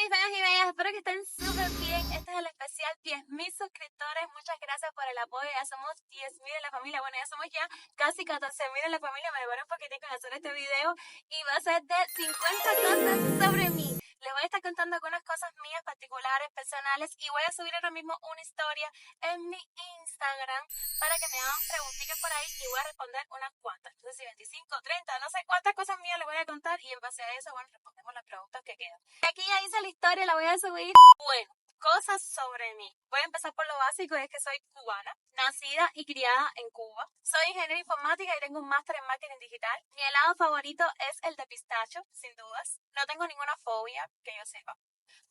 mis bellas y bellas, espero que estén súper bien. Este es el especial 10.000 suscriptores. Muchas gracias por el apoyo. Ya somos 10.000 en la familia. Bueno, ya somos ya casi 14.000 en la familia. Me demoré un poquitico en hacer este video y va a ser de 50 cosas sobre mí. Les voy a estar contando algunas cosas mías particulares, personales, y voy a subir ahora mismo una historia en mi Instagram para que me hagan preguntitas por ahí y voy a responder unas cuantas. No sé si 25, 30, no sé cuántas cosas mías les voy a contar y en base a eso, bueno, respondemos las preguntas que quedan. Aquí ya hice la historia, la voy a subir. Bueno, cosas sobre mí. Voy a empezar por lo básico, es que soy cubana, nacida y criada en Cuba. Soy ingeniera informática y tengo un máster en marketing digital. Mi helado favorito es el de pistacho, sin dudas. No tengo ninguna fobia, que yo sepa.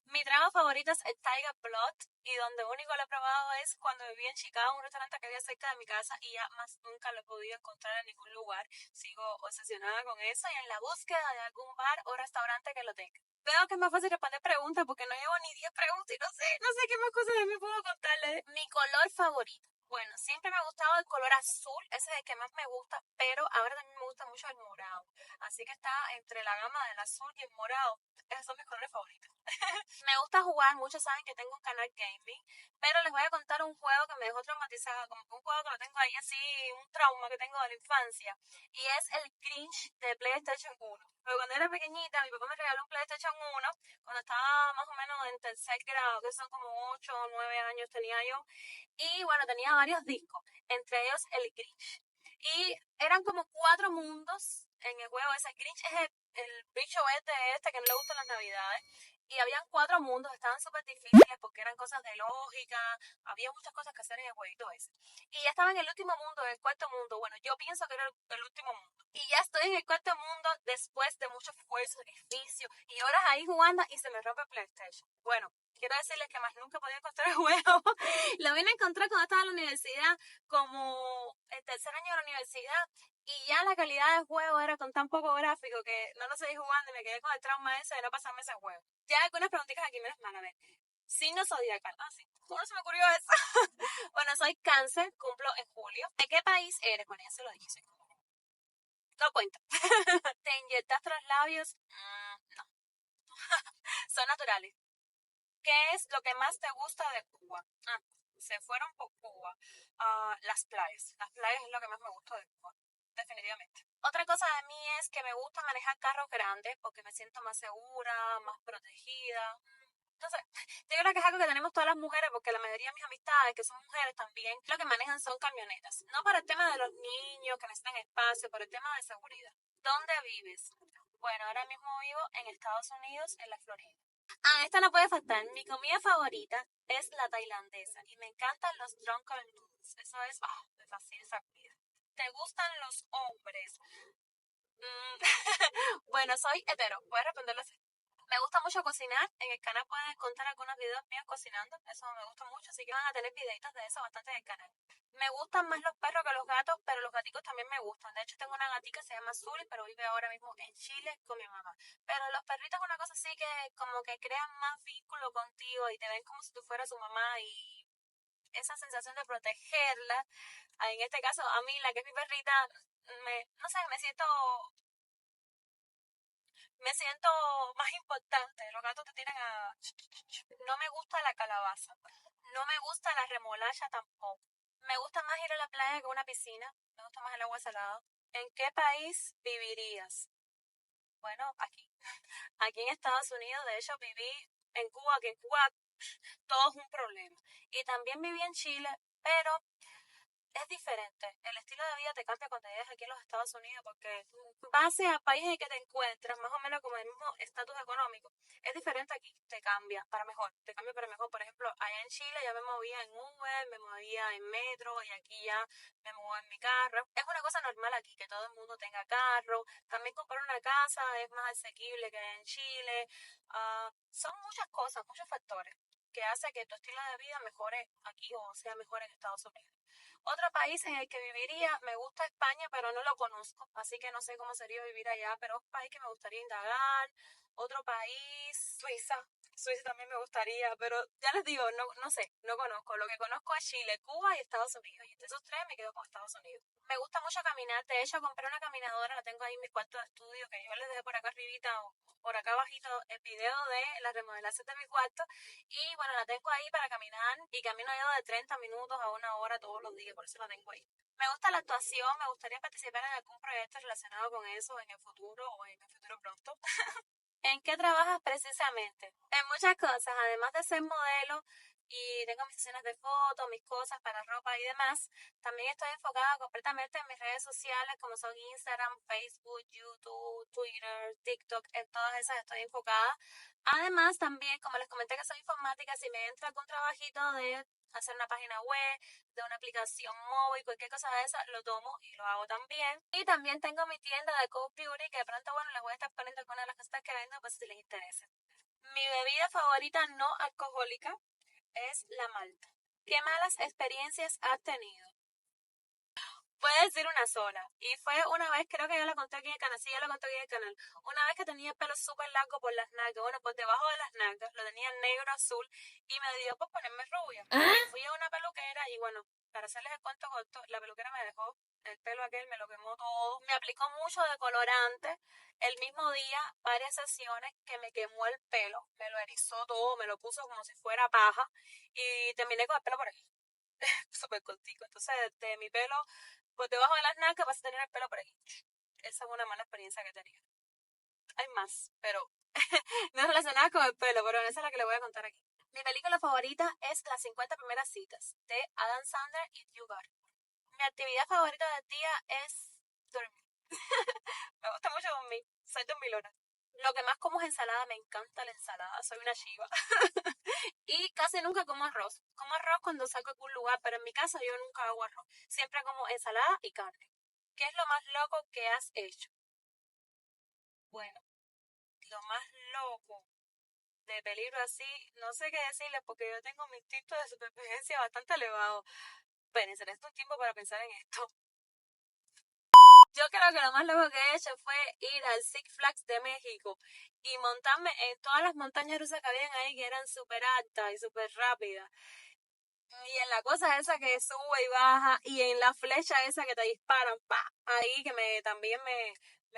Mi trago favorito es el Tiger Blood y donde único lo he probado es cuando viví en Chicago, en un restaurante que había cerca de mi casa y ya más nunca lo he podido encontrar en ningún lugar. Sigo obsesionada con eso y en la búsqueda de algún bar o restaurante que lo tenga. Veo que es más fácil responder preguntas porque no llevo ni 10 preguntas y no sé qué más cosas de mí puedo contarles. Mi color favorito. Bueno, siempre me ha gustado el color azul, ese es el que más me gusta, pero ahora también me gusta mucho el morado. Así que está entre la gama del azul y el morado. Esos son mis colores favoritos. Me gusta jugar, muchos saben que tengo un canal gaming, pero les voy a contar un juego que me dejó traumatizada, como que un juego que lo tengo ahí así, un trauma que tengo de la infancia, y es el Grinch de PlayStation 1. Pero cuando era pequeñita, mi papá me regaló un PlayStation 1, cuando estaba más o menos en tercer grado, que son como 8 o 9 años tenía yo, y bueno, tenía varios discos, entre ellos el Grinch. Y eran como 4 mundos en el juego. Ese Grinch es el bicho este que no le gustan las navidades. Y habían 4 mundos, estaban súper difíciles porque eran cosas de lógica, había muchas cosas que hacer en el jueguito ese. Y ya estaba en el último mundo, en el cuarto mundo. Bueno, yo pienso que era el último mundo. Y ya estoy en el cuarto mundo después de mucho esfuerzo, sacrificio y horas ahí jugando y se me rompe el PlayStation. Bueno, quiero decirles que más nunca podía encontrar el juego. Lo vine a encontrar cuando estaba en la universidad, como el tercer año de la universidad, y ya la calidad del juego era con tan poco gráfico que no lo seguí jugando y me quedé con el trauma ese de no pasarme ese juego. Ya algunas preguntitas aquí menos mal, a ver. Signo zodiacal. Ah, sí. ¿Cómo no se me ocurrió eso? Bueno, soy cáncer, cumplo en julio. ¿De qué país eres? Bueno, ya se lo dije. No cuenta. ¿Te inyectaste los labios? No. Son naturales. ¿Qué es lo que más te gusta de Cuba? Se fueron por Cuba. Las playas. Las playas es lo que más me gusta de Cuba. Definitivamente. Otra cosa de mí es que me gusta manejar carros grandes porque me siento más segura, más protegida. No sé, yo creo que es algo que tenemos todas las mujeres porque la mayoría de mis amistades que son mujeres también lo que manejan son camionetas. No por el tema de los niños que necesitan espacio, por el tema de seguridad. ¿Dónde vives? Bueno, ahora mismo vivo en Estados Unidos, en la Florida. Esta no puede faltar. Mi comida favorita es la tailandesa y me encantan los drunken noodles. Eso es, me fascina esa comida. ¿Te gustan los hombres? Bueno, soy hetero. Voy a responderlo así. Me gusta mucho cocinar. En el canal pueden encontrar algunos videos míos cocinando. Eso me gusta mucho, así que van a tener videitos de eso bastante en el canal. Me gustan más los perros que los gatos, pero los gaticos también me gustan. De hecho, tengo una gatita que se llama Zuli, pero vive ahora mismo en Chile con mi mamá. Pero los perritos es una cosa así que como que crean más vínculo contigo y te ven como si tú fueras su mamá y esa sensación de protegerla. En este caso, a mí, la que es mi perrita, no sé, me siento más importante. Los gatos te tiran a... No me gusta la calabaza. No me gusta la remolacha tampoco. Me gusta más ir a la playa que a una piscina. Me gusta más el agua salada. ¿En qué país vivirías? Bueno, aquí. Aquí en Estados Unidos. De hecho, viví en Cuba, que en Cuba todo es un problema. Y también viví en Chile, pero es diferente. El estilo de vida te cambia cuando llegas aquí a los Estados Unidos porque base al país en el que te encuentras, más o menos como el mismo estatus económico, es diferente aquí, te cambia para mejor, te cambia para mejor. Por ejemplo, allá en Chile ya me movía en Uber, me movía en metro y aquí ya me muevo en mi carro. Es una cosa normal aquí que todo el mundo tenga carro. También comprar una casa es más asequible que en Chile. Son muchas cosas, muchos factores que hace que tu estilo de vida mejore aquí o sea mejor en Estados Unidos. Otro país en el que viviría, me gusta España, pero no lo conozco, así que no sé cómo sería vivir allá, pero es un país que me gustaría indagar. Otro país, Suiza. Suiza también me gustaría, pero ya les digo, no sé, no conozco. Lo que conozco es Chile, Cuba y Estados Unidos. Y entre esos tres me quedo con Estados Unidos. Me gusta mucho caminar. De hecho, compré una caminadora, la tengo ahí en mi cuarto de estudio, que yo les dejé por acá arribita o por acá abajito el video de la remodelación de mi cuarto. Y bueno, la tengo ahí para caminar y camino yo de 30 minutos a 1 hora todos los días, por eso la tengo ahí. Me gusta la actuación, me gustaría participar en algún proyecto relacionado con eso en el futuro o en el futuro pronto. ¿En qué trabajas precisamente? En muchas cosas, además de ser modelo y tengo mis sesiones de fotos, mis cosas para ropa y demás, también estoy enfocada completamente en mis redes sociales como son Instagram, Facebook, YouTube, Twitter, TikTok, en todas esas estoy enfocada. Además también, como les comenté que soy informática, si me entra algún trabajito de hacer una página web, de una aplicación móvil, cualquier cosa de esa, lo tomo y lo hago también. Y también tengo mi tienda de Code Beauty, que de pronto, bueno, les voy a estar poniendo algunas de las cosas que vendo, pues si les interesa. Mi bebida favorita no alcohólica es la malta. ¿Qué malas experiencias has tenido? Puedo decir una sola. Y fue una vez, creo que yo la conté aquí en el canal, sí, yo la conté aquí en el canal. Una vez que tenía el pelo súper largo por las nalgas, bueno, por debajo de las nalgas, lo tenía negro, azul, y me dio por ponerme rubia. Y fui a una peluquera y bueno, para hacerles el cuento corto, la peluquera me dejó el pelo aquel, me lo quemó todo. Me aplicó mucho de colorante. El mismo día, varias sesiones que me quemó el pelo, me lo erizó todo, me lo puso como si fuera paja y terminé con el pelo por aquí, súper cortico. Entonces, de mi pelo pues debajo de las nalgas vas a tener el pelo por aquí. Esa es una mala experiencia que he tenido. Hay más, pero no es relacionada con el pelo, pero esa es la que le voy a contar aquí. Mi película favorita es Las 50 primeras citas, de Adam Sandler y Drew Barrymore. Mi actividad favorita del día es dormir. Me gusta mucho dormir, soy dormilona. Lo que más como es ensalada, me encanta la ensalada, soy una chiva. Y casi nunca como arroz. Como arroz cuando salgo a algún lugar, pero en mi casa yo nunca hago arroz. Siempre como ensalada y carne. ¿Qué es lo más loco que has hecho? Bueno, lo más loco de peligro así, no sé qué decirles porque yo tengo mi instinto de supervivencia bastante elevado. Espérense, necesito un tiempo para pensar en esto. Yo creo que lo más loco que he hecho fue ir al Six Flags de México y montarme en todas las montañas rusas que habían ahí que eran súper altas y súper rápidas. Y en la cosa esa que sube y baja, y en la flecha esa que te disparan, pa, ahí que me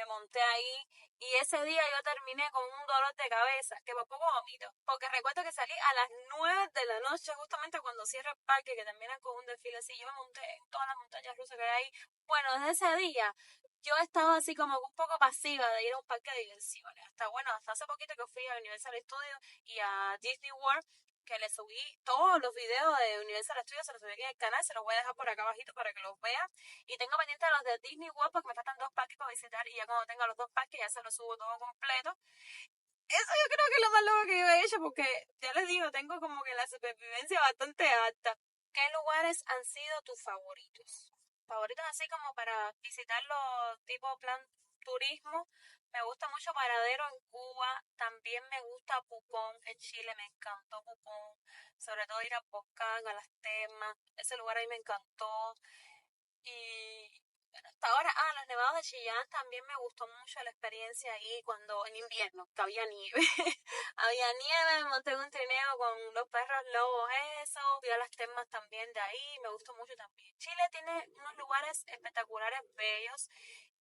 monté ahí. Y ese día yo terminé con un dolor de cabeza, que por poco vomito. Porque recuerdo que salí a las 9 de la noche, justamente cuando cierra el parque, que termina con un desfile así. Yo me monté en todas las montañas rusas que hay ahí. Bueno, desde ese día, yo he estado así como un poco pasiva de ir a un parque de diversiones. Hasta hace poquito que fui a Universal Studios y a Disney World, que le subí todos los videos de Universal Studios, se los subí aquí en el canal, se los voy a dejar por acá abajito para que los vean. Y tengo pendiente los de Disney World porque me faltan 2 parques para visitar y ya cuando tenga los 2 parques ya se los subo todo completo. Eso yo creo que es lo más loco que yo he hecho porque, ya les digo, tengo como que la supervivencia bastante alta. ¿Qué lugares han sido tus favoritos? Favoritos así como para visitarlos tipo plan turismo. Me gusta mucho Paradero en Cuba, también me gusta Pucón en Chile, me encantó Pucón, sobre todo ir a Bocán, a las Termas, ese lugar ahí me encantó. Y bueno, hasta ahora, los nevados de Chillán también me gustó mucho la experiencia ahí cuando en invierno, que había nieve. Había nieve, me monté en un trineo con los perros lobos, eso, fui a las termas también de ahí, me gustó mucho también. Chile tiene unos lugares espectaculares, bellos,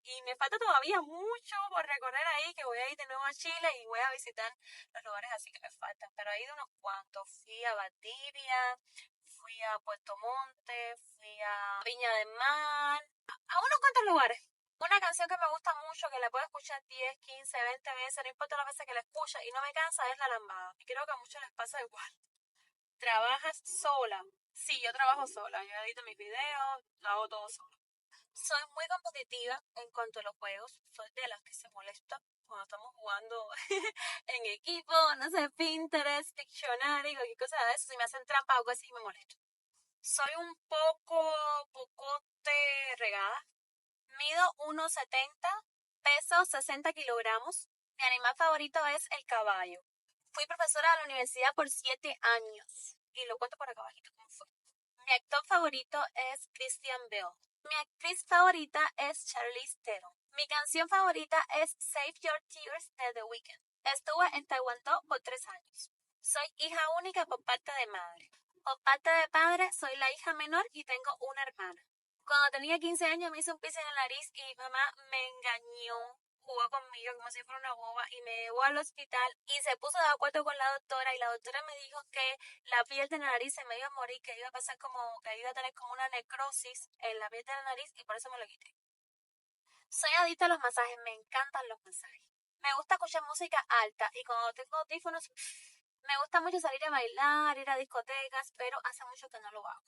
y me falta todavía mucho por recorrer ahí, que voy a ir de nuevo a Chile y voy a visitar los lugares así que me faltan, pero he ido unos cuantos. Fui a Valdivia, fui a Puerto Montt, fui a Viña del Mar, a unos cuantos lugares. Una canción que me gusta mucho, que la puedo escuchar 10, 15, 20 veces, no importa las veces que la escuche y no me cansa, es La Lambada. Y creo que a muchos les pasa igual. ¿Trabajas sola? Sí, yo trabajo sola. Yo edito mis videos, lo hago todo sola. Soy muy competitiva en cuanto a los juegos. Soy de las que se molesta cuando estamos jugando en equipo, no sé, Pinterest, Pictionary, cualquier cosa de eso. Si me hacen trampa o algo así, me molesto. Soy un pocote regada. Mido 1,70, peso 60 kilogramos. Mi animal favorito es el caballo. Fui profesora de la universidad por 7 años. Y lo cuento por acá abajito cómo fue. Mi actor favorito es Christian Bale. Mi actriz favorita es Charlize Theron. Mi canción favorita es Save Your Tears de The Weeknd. Estuve en Taekwondo por 3 años. Soy hija única por parte de madre. Por parte de padre, soy la hija menor y tengo una hermana. Cuando tenía 15 años me hizo un piercing en la nariz y mi mamá me engañó, jugó conmigo como si fuera una boba y me llevó al hospital y se puso de acuerdo con la doctora y la doctora me dijo que la piel de la nariz se me iba a morir, que iba a pasar como, que iba a tener como una necrosis en la piel de la nariz y por eso me lo quité. Soy adicta a los masajes, me encantan los masajes. Me gusta escuchar música alta y cuando tengo audífonos, me gusta mucho salir a bailar, ir a discotecas, pero hace mucho que no lo hago.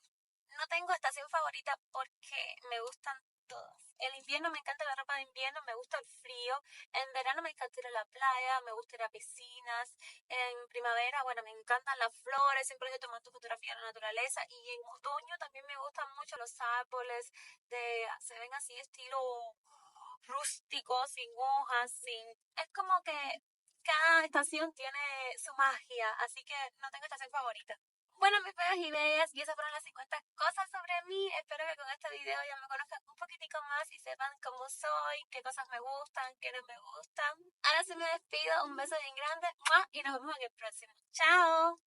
No tengo estación favorita porque me gustan todas. En invierno me encanta la ropa de invierno, me gusta el frío. En verano me encanta ir a la playa, me gusta ir a piscinas. En primavera, bueno, me encantan las flores, siempre estoy tomando fotografía de la naturaleza. Y en otoño también me gustan mucho los árboles, se ven así estilo rústico, sin hojas, sin... Es como que cada estación tiene su magia, así que no tengo estación favorita. Bueno, mis bellas y bellas, y esas fueron las 50 cosas sobre mí. Espero que con este video ya me conozcan un poquitico más y sepan cómo soy, qué cosas me gustan, qué no me gustan. Ahora sí me despido, un beso bien grande, ¡mua! Y nos vemos en el próximo. ¡Chao!